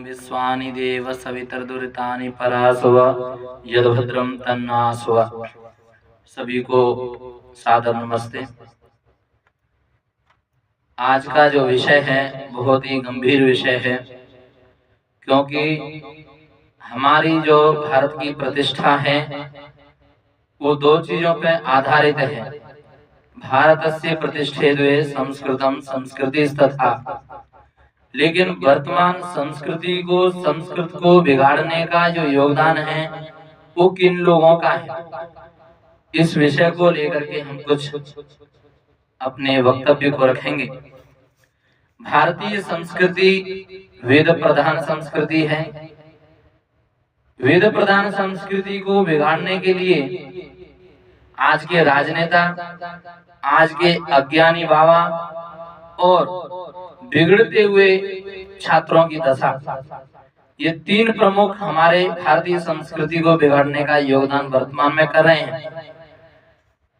विश्वानि देव सवितर्दुरितानि परासव यद्भद्रं तन्नासव। सभी को सादर नमस्ते। आज का जो विषय है बहुत ही गंभीर विषय है, क्योंकि हमारी जो भारत की प्रतिष्ठा है वो दो चीजों पर आधारित है। भारतस्य प्रतिष्ठेद्वे संस्कृतम संस्कृतिस्तथा। लेकिन वर्तमान संस्कृत को बिगाड़ने का जो योगदान है वो किन लोगों का है, इस विषय को लेकर के हम कुछ अपने वक्तव्य को रखेंगे। भारतीय संस्कृति वेद प्रधान संस्कृति है। वेद प्रधान संस्कृति को बिगाड़ने के लिए आज के राजनेता, आज के अज्ञानी बाबा और बिगड़ते हुए छात्रों की दशा, ये तीन प्रमुख हमारे भारतीय संस्कृति को बिगाड़ने का योगदान वर्तमान में कर रहे हैं।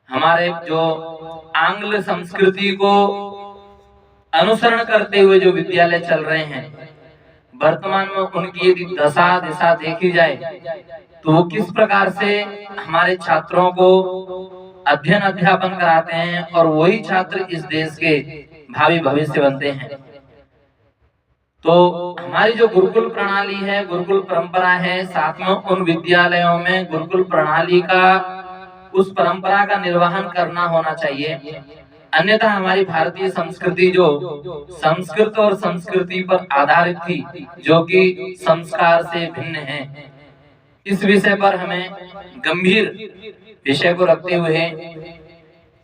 हमारे जो आंग्ल संस्कृति को अनुसरण करते हुए जो विद्यालय चल रहे हैं, वर्तमान में उनकी यदि दशा दिशा देखी जाए तो वो किस प्रकार से हमारे छात्रों को अध्ययन अध्यापन कराते हैं और वही छात्र इस देश के भावी भविष्य बनते हैं। तो हमारी जो गुरुकुल प्रणाली है, गुरुकुल परंपरा है, साथ में उन विद्यालयों में गुरुकुल प्रणाली का, उस परंपरा का निर्वहन करना होना चाहिए। अन्यथा हमारी भारतीय संस्कृति जो संस्कृत और संस्कृति पर आधारित थी, जो कि संस्कार से भिन्न है, इस विषय पर हमें गंभीर विषय को रखते हुए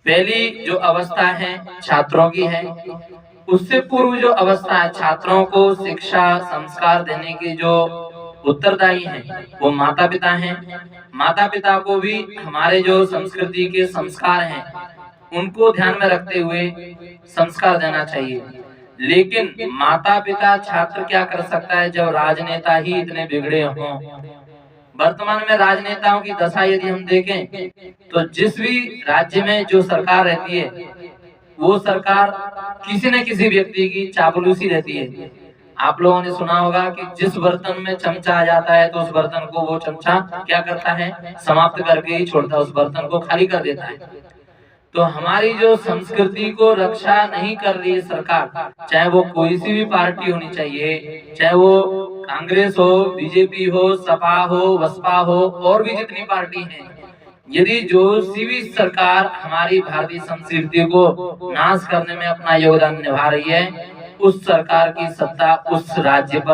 पहली जो अवस्था है छात्रों की है, उससे पूर्व जो अवस्था है छात्रों को शिक्षा संस्कार देने की जो उत्तरदायी है वो माता पिता हैं। माता पिता को भी हमारे जो संस्कृति के संस्कार हैं उनको ध्यान में रखते हुए संस्कार देना चाहिए। लेकिन माता पिता छात्र क्या कर सकता है जब राजनेता ही इतने बिगड़े हों। वर्तमान में राजनेताओं की दशा यदि हम देखें तो जिस भी राज्य में जो सरकार रहती है वो सरकार किसी न किसी व्यक्ति की चापलूसी रहती है। आप लोगों ने सुना होगा कि जिस बर्तन में चमचा आ जाता है तो उस बर्तन को वो चमचा क्या करता है, समाप्त करके ही छोड़ता है, उस बर्तन को खाली कर देता है। तो हमारी जो संस्कृति को रक्षा नहीं कर रही है सरकार, चाहे वो कोई सी भी पार्टी होनी चाहिए, चाहे वो कांग्रेस हो, बीजेपी हो, सपा हो, बसपा हो और भी जितनी पार्टी हैं, यदि जो सी भी सरकार हमारी भारतीय संस्कृति को नाश करने में अपना योगदान निभा रही है, उस सरकार की सत्ता उस राज्य पर